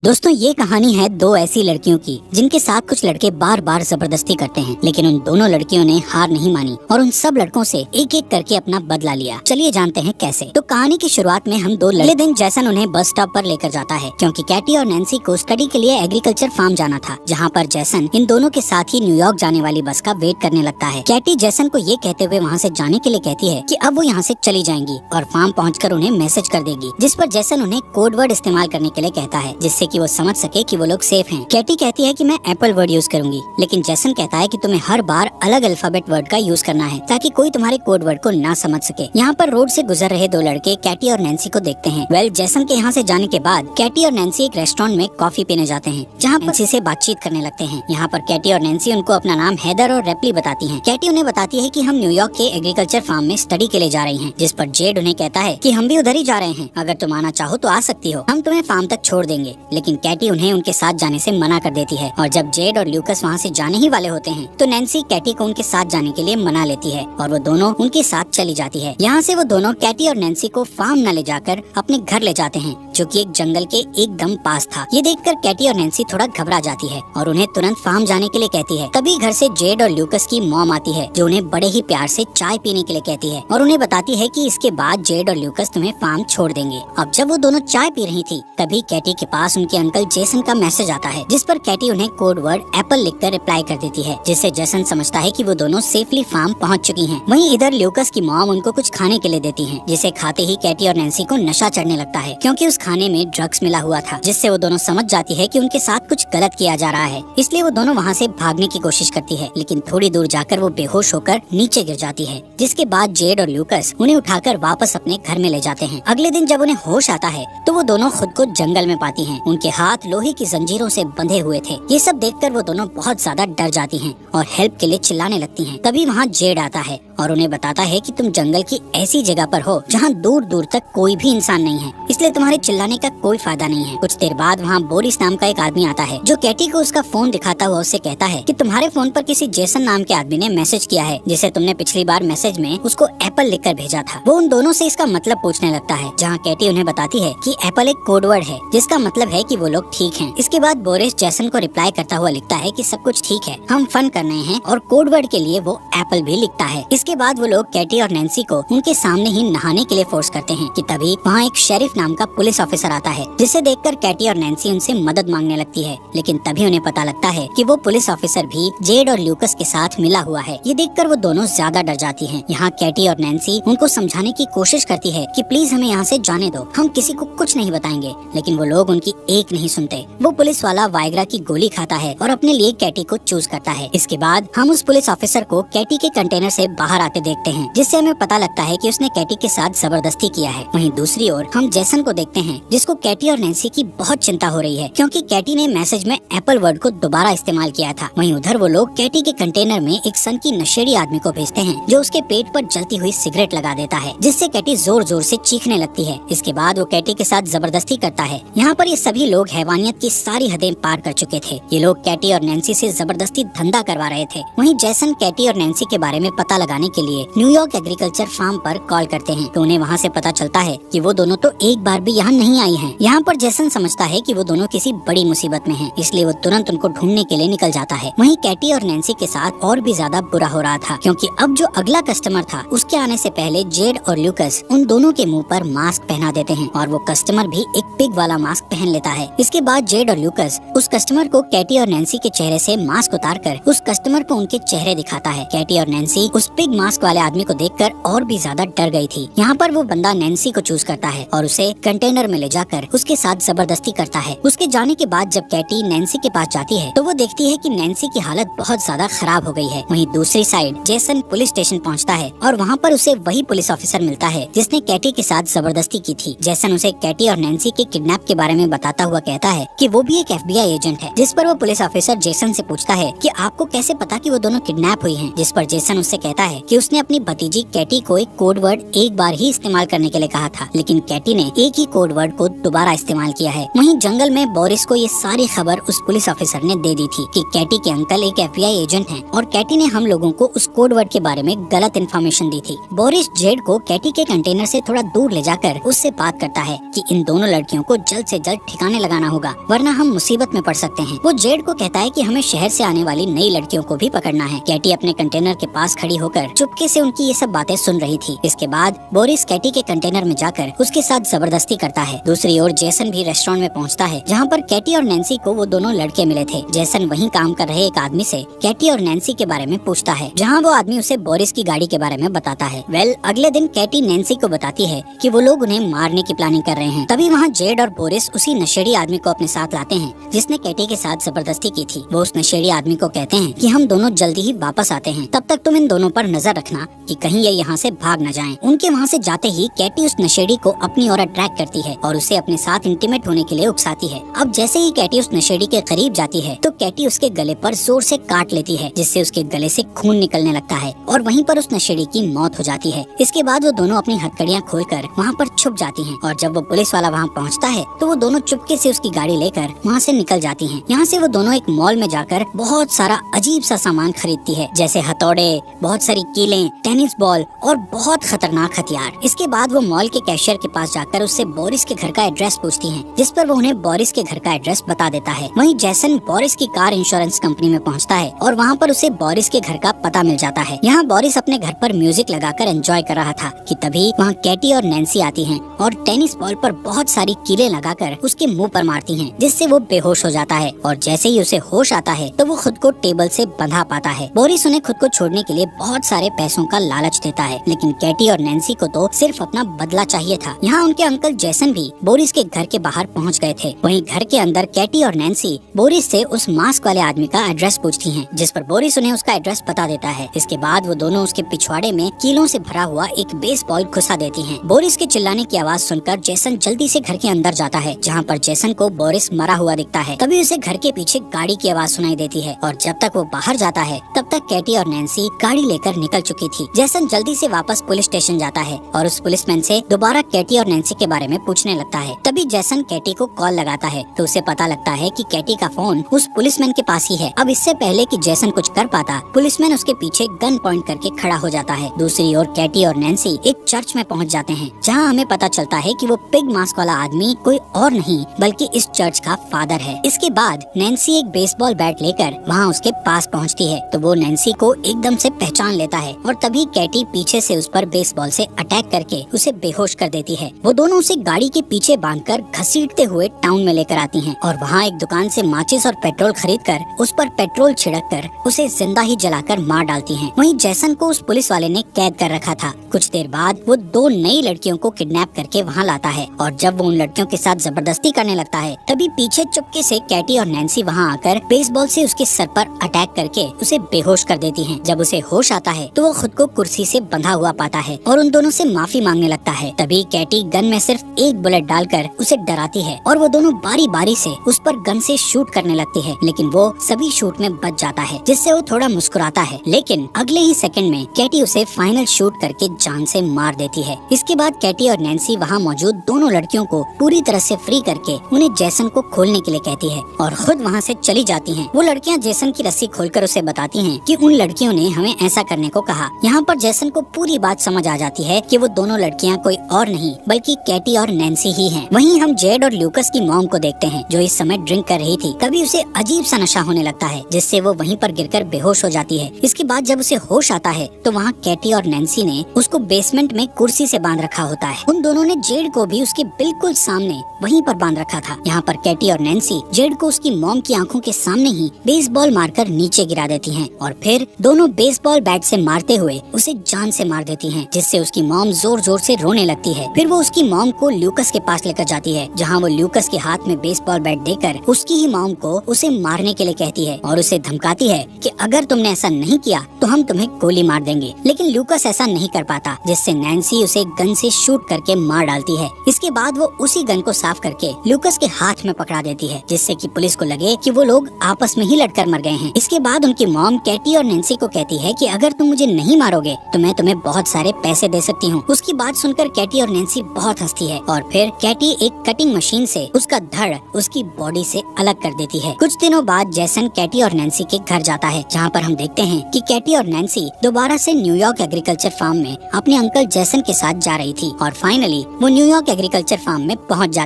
दोस्तों ये कहानी है दो ऐसी लड़कियों की जिनके साथ कुछ लड़के बार बार जबरदस्ती करते हैं, लेकिन उन दोनों लड़कियों ने हार नहीं मानी और उन सब लड़कों से एक एक करके अपना बदला लिया। चलिए जानते हैं कैसे। तो कहानी की शुरुआत में हम अगले दिन जैसन उन्हें बस स्टॉप पर लेकर जाता है, क्योंकि कैटी और नैन्सी को स्टडी के लिए एग्रीकल्चर फार्म जाना था, जहाँ पर जैसन इन दोनों के साथ ही न्यूयॉर्क जाने वाली बस का वेट करने लगता है। कैटी जैसन को ये कहते हुए वहाँ से जाने के लिए कहती है कि अब वो यहाँ से चली जाएंगी और फार्म पहुँचकर उन्हें मैसेज कर देगी, जिस पर जैसन उन्हें कोड वर्ड इस्तेमाल करने के लिए कहता है, जिससे कि वो समझ सके कि वो लोग सेफ हैं। कैटी कहती है कि मैं एप्पल वर्ड यूज करूंगी, लेकिन जैसन कहता है कि तुम्हें हर बार अलग अल्फाबेट वर्ड का यूज करना है ताकि कोई तुम्हारे कोड वर्ड को ना समझ सके। यहाँ पर रोड से गुजर रहे दो लड़के कैटी और नैन्सी को देखते हैं। जैसन के यहाँ से जाने के बाद कैटी और नैन्सी एक रेस्टोरेंट में कॉफी पीने जाते हैं, जहाँ नैन्सी से बातचीत करने लगते हैं। यहाँ पर कैटी और नैन्सी उनको अपना नाम हैदर और रेप्ली बताती है। कैटी उन्हें बताती है कि हम न्यूयॉर्क के एग्रीकल्चर फार्म में स्टडी के लिए जा रही हैं, जिस पर जेड उन्हें कहता है कि हम भी उधर ही जा रहे हैं, अगर तुम आना चाहो तो आ सकती हो, हम तुम्हें फार्म तक छोड़ देंगे। लेकिन कैटी उन्हें उनके साथ जाने से मना कर देती है, और जब जेड और ल्यूकस वहाँ से जाने ही वाले होते हैं तो नैन्सी कैटी को उनके साथ जाने के लिए मना लेती है और वो दोनों उनके साथ चली जाती है। यहाँ से वो दोनों कैटी और नैन्सी को फार्म न ले जाकर अपने घर ले जाते हैं, जो कि एक जंगल के एकदम पास था। ये देखकर कैटी और नैन्सी थोड़ा घबरा जाती है और उन्हें तुरंत फार्म जाने के लिए कहती है। तभी घर से जेड और ल्यूकस की मॉम आती है, जो उन्हें बड़े ही प्यार से चाय पीने के लिए कहती है और उन्हें बताती है कि इसके बाद जेड और ल्यूकस तुम्हें फार्म छोड़ देंगे। अब जब वो दोनों चाय पी रही थी, तभी कैटी के पास उनके अंकल जेसन का मैसेज आता है, जिस पर कैटी उन्हें कोड वर्ड एप्पल लिखकर रिप्लाई कर देती है, जिससे जेसन समझता है कि वो दोनों सेफली फार्म पहुंच चुकी हैं। वहीं इधर ल्यूकस की मॉम उनको कुछ खाने के लिए देती है, जिसे खाते ही कैटी और नैन्सी को नशा चढ़ने लगता है, क्योंकि उस खाने में ड्रग्स मिला हुआ था, जिससे वो दोनों समझ जाती है कि उनके साथ कुछ गलत किया जा रहा है। इसलिए वो दोनों वहाँ से भागने की कोशिश करती है, लेकिन थोड़ी दूर जाकर वो बेहोश होकर नीचे गिर जाती है, जिसके बाद जेड और ल्यूकस उन्हें उठाकर वापस अपने घर में ले जाते हैं। अगले दिन जब उन्हें होश आता है तो वो दोनों खुद को जंगल में पाती हैं। उनके हाथ लोहे की जंजीरों से बंधे हुए थे। ये सब देखकर वो दोनों बहुत ज्यादा डर जाती हैं और हेल्प के लिए चिल्लाने लगती हैं। तभी वहाँ जेड आता है और उन्हें बताता है कि तुम जंगल की ऐसी जगह पर हो जहाँ दूर दूर तक कोई भी इंसान नहीं है, इसलिए तुम्हारे चिल्लाने का कोई फायदा नहीं है। कुछ देर बाद वहाँ बोरिस नाम का एक आदमी आता है, जो कैटी को उसका फोन दिखाता हुआ उससे कहता है कि तुम्हारे फोन पर किसी जेसन नाम के आदमी ने मैसेज किया है, जिसे तुमने पिछली बार मैसेज में उसको एप्पल लिखकर भेजा था। वो उन दोनों से इसका मतलब पूछने लगता है, जहाँ कैटी उन्हें बताती है कि एप्पल एक कोड वर्ड है, जिसका मतलब है कि वो लोग ठीक हैं। इसके बाद बोरिस जेसन को रिप्लाई करता हुआ लिखता है कि सब कुछ ठीक है, हम फन कर रहे हैं, और कोड वर्ड के लिए वो एप्पल भी लिखता है। इसके बाद वो लोग कैटी और नैन्सी को उनके सामने ही नहाने के लिए फोर्स करते हैं कि तभी वहाँ एक शेरिफ नाम का पुलिस ऑफिसर आता है, जिसे देखकर कैटी और नैन्सी उनसे मदद मांगने लगती है, लेकिन तभी उन्हें पता लगता है कि वो पुलिस ऑफिसर भी जेड और ल्यूकस के साथ मिला हुआ है। ये देखकर वो दोनों ज्यादा डर जाती हैं। यहाँ कैटी और नैन्सी उनको समझाने की कोशिश करती है कि प्लीज हमें यहाँ से जाने दो, हम किसी को कुछ नहीं बताएंगे, लेकिन वो लोग उनकी एक नहीं सुनते। वो पुलिस वाला वाइग्रा की गोली खाता है और अपने लिए कैटी को चूज करता है। इसके बाद हम उस पुलिस ऑफिसर को कैटी के कंटेनर से बाहर आते देखते हैं, जिससे हमें पता लगता है कि उसने कैटी के साथ जबरदस्ती किया है। वहीं दूसरी ओर हम जेसन को देखते हैं, जिसको कैटी और नैन्सी की बहुत चिंता हो रही है, क्योंकि कैटी ने मैसेज में एप्पल वर्ड को दोबारा इस्तेमाल किया था। वहीं उधर वो लोग कैटी के कंटेनर में एक सन की नशेड़ी आदमी को भेजते हैं, जो उसके पेट पर जलती हुई सिगरेट लगा देता है, जिससे कैटी जोर जोर से चीखने लगती है। इसके बाद वो कैटी के साथ जबरदस्ती करता है। यहाँ पर ये सभी लोग हैवानियत की सारी हदें पार कर चुके थे। ये लोग कैटी और नैन्सी से जबरदस्ती धंधा करवा रहे थे। वहीं जैसन कैटी और नैन्सी के बारे में पता लगाने के लिए न्यूयॉर्क एग्रीकल्चर फार्म पर कॉल करते हैं, तो उन्हें वहाँ से पता चलता है कि वो दोनों तो एक बार भी यहाँ नहीं आई हैं। यहाँ पर जैसन समझता है कि वो दोनों किसी बड़ी मुसीबत में हैं, इसलिए वो तुरंत उनको ढूंढने के लिए निकल जाता है। वहीं कैटी और नैन्सी के साथ और भी ज्यादा बुरा हो रहा था, क्योंकि अब जो अगला कस्टमर था, उसके आने से पहले जेड और ल्यूकस उन दोनों के मुंह पर मास्क पहना देते हैं, और वो कस्टमर भी एक पिग वाला मास्क पहन लेता है। इसके बाद जेड और ल्यूकस उस कस्टमर को कैटी और नैन्सी के चेहरे से मास्क उतार कर उस कस्टमर को उनके चेहरे दिखाता है। कैटी और नैन्सी उस पिग मास्क वाले आदमी को देखकर और भी ज्यादा डर गई थी। यहाँ पर वो बंदा नैन्सी को चूज करता है और उसे कंटेनर में ले जाकर उसके साथ जबरदस्ती करता है। उसके जाने के बाद जब कैटी नैन्सी के पास जाती है, तो वो देखती है कि नैन्सी की हालत बहुत ज्यादा खराब हो गई है। वहीं दूसरी साइड जेसन पुलिस स्टेशन पहुँचता है और वहाँ पर उसे वही पुलिस ऑफिसर मिलता है जिसने कैटी के साथ जबरदस्ती की थी। जेसन उसे कैटी और नैन्सी के किडनैप के बारे में बताता हुआ कहता है कि वो भी एक FBI एजेंट है, जिस पर वो पुलिस ऑफिसर जेसन से पूछता है कि आपको कैसे पता कि वो दोनों किडनैप हुई हैं, जिस पर जेसन उससे कहता है कि उसने अपनी भतीजी कैटी को एक कोड वर्ड एक बार ही इस्तेमाल करने के लिए कहा था, लेकिन कैटी ने एक ही कोड वर्ड को दोबारा इस्तेमाल किया है। वहीं जंगल में बोरिस को ये सारी खबर उस पुलिस ऑफिसर ने दे दी थी कि कैटी के अंकल एक FBI एजेंट हैं और कैटी ने हम लोगों को उस कोड वर्ड के बारे में गलत इन्फॉर्मेशन दी थी। बोरिस जेड को कैटी के कंटेनर से थोड़ा दूर ले जाकर उससे बात करता है कि इन दोनों लड़कियों को जल्द से जल्द ठिकाने लगाना होगा, वरना हम मुसीबत में पड़ सकते हैं। वो जेड को कहता है कि हमें शहर से आने वाली नई लड़कियों को भी पकड़ना है। कैटी अपने कंटेनर के पास खड़ी होकर चुपके से उनकी ये सब बातें सुन रही थी। इसके बाद बोरिस कैटी के कंटेनर में जाकर उसके साथ जबरदस्ती करता है। दूसरी ओर जेसन भी रेस्टोरेंट में पहुंचता है, जहां पर कैटी और नैन्सी को वो दोनों लड़के मिले थे। जेसन वहीं काम कर रहे एक आदमी से कैटी और नैन्सी के बारे में पूछता है, जहां वो आदमी उसे बोरिस की गाड़ी के बारे में बताता है। अगले दिन कैटी नैन्सी को बताती है कि वो लोग उन्हें मारने की प्लानिंग कर रहे हैं। तभी वहाँ जेड और बोरिस उसी नशेड़ी आदमी को अपने साथ लाते हैं जिसने कैटी के साथ जबरदस्ती की थी। वो उस नशेड़ी आदमी को कहते हैं कि हम दोनों जल्दी ही वापस आते हैं, तब तक तुम इन दोनों पर नजर रखना कि कहीं ये यहाँ से भाग न जाएं। उनके वहाँ से जाते ही कैटी उस नशेड़ी को अपनी ओर अट्रैक्ट करती है और उसे अपने साथ इंटीमेट होने के लिए उकसाती है। अब जैसे ही कैटी उस नशेड़ी के करीब जाती है तो कैटी उसके गले पर जोर से काट लेती है, जिससे उसके गले से खून निकलने लगता है और वहीं पर उस नशेड़ी की मौत हो जाती है। इसके बाद वो दोनों अपनी हथकड़ियाँ खोलकर वहाँ पर छुप जाती हैं और जब वो पुलिस वाला वहाँ पहुँचता है तो वो दोनों चुपके से उसकी गाड़ी लेकर वहाँ से निकल जाती हैं। यहाँ से वो दोनों एक मॉल में जाकर बहुत सारा अजीब सा सामान खरीदती है, जैसे हथौड़े, बहुत सारी कीलें, टेनिस बॉल और बहुत खतरनाक हथियार। इसके बाद वो मॉल के कैशियर के पास जाकर उससे बोरिस के घर का एड्रेस पूछती हैं, जिस पर वो उन्हें बोरिस के घर का एड्रेस बता देता है। वहीं जैसन बोरिस की कार इंश्योरेंस कंपनी में पहुँचता है और वहाँ पर उसे बोरिस के घर का पता मिल जाता है। यहाँ बोरिस अपने घर पर म्यूजिक लगाकर एंजॉय कर रहा था कि तभी वहाँ कैटी और नैन्सी आती हैं और टेनिस बॉल पर बहुत सारी कीलें लगाकर उसके मुंह पर मारती हैं, जिससे वो बेहोश हो जाता है और जैसे ही उसे होश आता है तो वो खुद को टेबल से बंधा पाता है। बोरिस उन्हें खुद को छोड़ने के लिए बहुत सारे पैसों का लालच देता है, लेकिन कैटी और नैन्सी को तो सिर्फ अपना बदला चाहिए था। यहाँ उनके अंकल जैसन भी बोरिस के घर के बाहर पहुँच गए थे। वहीं घर के अंदर कैटी और नैन्सी बोरिस से उस मास्क वाले आदमी का एड्रेस पूछती हैं, जिस पर बोरिस उन्हें उसका एड्रेस बता देता है। इसके बाद वो दोनों उसके पिछवाड़े में कीलों से भरा हुआ एक बेसबॉल घुसा देती हैं। बोरिस के चिल्लाने की आवाज सुनकर जेसन जल्दी से घर के अंदर जाता है, जहाँ पर जेसन को बोरिस मरा हुआ दिखता है। तभी उसे घर के पीछे गाड़ी की आवाज सुनाई देती है और जब तक वो बाहर जाता है तब तक कैटी और नैन्सी गाड़ी लेकर निकल चुकी थी। जेसन जल्दी से वापस पुलिस स्टेशन जाता है और उस पुलिसमैन से दोबारा कैटी और नैन्सी के बारे में पूछने लगता है। तभी जेसन कैटी को कॉल लगाता है तो उसे पता लगता है कि कैटी का फोन उस पुलिसमैन के पास ही है। अब इससे पहले कि जेसन कुछ कर पाता, पुलिसमैन उसके पीछे गन पॉइंट करके खड़ा हो जाता है। दूसरी ओर कैटी और नैन्सी एक चर्च में पहुंच जाते हैं, जहां हमें पता चलता है कि वो पिग मास्क वाला आदमी कोई और नहीं बल्कि इस चर्च का फादर है। इसके बाद नैन्सी एक बेसबॉल बैट लेकर वहां उसके पास पहुंचती है तो वो नैन्सी को एकदम से पहचान लेता है और तभी कैटी पीछे से उस पर बेसबॉल से अटैक करके उसे बेहोश कर देती है। वो दोनों उसे गाड़ी के पीछे बांधकर घसीटते हुए टाउन में लेकर आती हैं और वहाँ एक दुकान से माचिस और पेट्रोल खरीदकर उस पर पेट्रोल छिड़ककर उसे जिंदा ही जलाकर मार डालती हैं। वहीं जैसन को उस पुलिस वाले ने कैद कर रखा था। कुछ देर बाद वो दो नई लड़कियों को किडनैप करके वहाँ लाता है और जब वो उन लड़कियों के साथ जबरदस्ती करने लगता है तभी पीछे चुपके से कैटी और नैन्सी वहाँ आकर बेसबॉल से उसके सर पर अटैक करके उसे बेहोश कर देती हैं। जब उसे होश आता है तो वो खुद को कुर्सी से बंधा हुआ पाता है और उन दोनों से माफी मांगने लगता है। तभी कैटी गन में सिर्फ एक बुलेट डालकर उसे डराती है और वो दोनों बारी बारी से उस पर गन से शूट करने लगती है, लेकिन वो सभी शूट में बच जाता है, जिससे वो थोड़ा मुस्कुराता है। लेकिन अगले ही सेकंड में कैटी उसे फाइनल शूट करके जान से मार देती है। इसके बाद कैटी और नैन्सी वहाँ मौजूद दोनों लड़कियों को पूरी तरह से फ्री करके उन्हें जेसन को खोलने के लिए कहती है और खुद वहाँ से चली जाती हैं। वो लड़कियाँ जेसन की रस्सी खोलकर उसे बताती हैं कि उन लड़कियों ने हमें ऐसा करने को कहा। यहाँ पर जेसन को पूरी बात समझ आ जाती है कि वो दोनों लड़कियाँ कोई और नहीं बल्कि कैटी और नैन्सी ही हैं। वहीं हम जेड और ल्यूकस की मॉम को देखते हैं जो इस समय ड्रिंक कर रही थी। तभी उसे अजीब सा नशा होने लगता है, जिससे वो वहीं पर गिरकर बेहोश हो जाती है। इसके बाद जब उसे होश आता है तो वहाँ कैटी और नैन्सी ने उसको बेसमेंट में कुर्सी से बांध रखा होता है। उन दोनों ने जेड को भी उसके बिल्कुल सामने वहीं पर बांध रखा था। यहाँ पर कैटी और नैन्सी जेड को उसकी मॉम की आंखों के सामने ही बेसबॉल मारकर नीचे गिरा देती हैं और फिर दोनों बेसबॉल बैट से मारते हुए उसे जान से मार देती हैं, जिससे उसकी मॉम जोर जोर से रोने लगती है। फिर वो उसकी मॉम को ल्यूकस के पास लेकर जाती है, जहाँ वो ल्यूकस के हाथ में बेसबॉल बैट देकर उसकी ही मॉम को उसे मारने के लिए कहती है और उसे धमकाती है कि अगर तुमने ऐसा नहीं किया तो हम तुम्हें गोली मार देंगे। लेकिन ल्यूकस ऐसा नहीं कर पाता, जिससे नैन्सी उसे गन से शूट करके मार डालती है। इसके बाद वो उसी गन को साफ करके ल्यूकस के हाथ में पकड़ा देती है, जिससे कि पुलिस को लगे कि वो लोग आपस में ही लड़कर मर गए हैं। इसके बाद उनकी मॉम कैटी और नैन्सी को कहती है कि अगर तुम तुम मुझे नहीं मारोगे तो मैं तुम्हें बहुत सारे पैसे दे सकती हूँ। उसकी बात सुनकर कैटी और नैन्सी बहुत हंसती है और फिर कैटी एक कटिंग मशीन से उसका धड़ उसकी बॉडी से अलग कर देती है। कुछ दिनों बाद जैसन कैटी और नैन्सी के घर जाता है, जहाँ पर हम देखते हैं कि कैटी और नैन्सी दोबारा से न्यूयॉर्क एग्रीकल्चर फार्म में अपने अंकल जैसन के साथ जा रही थी और फाइनली वो न्यूयॉर्क एग्रीकल्चर फार्म में पहुँच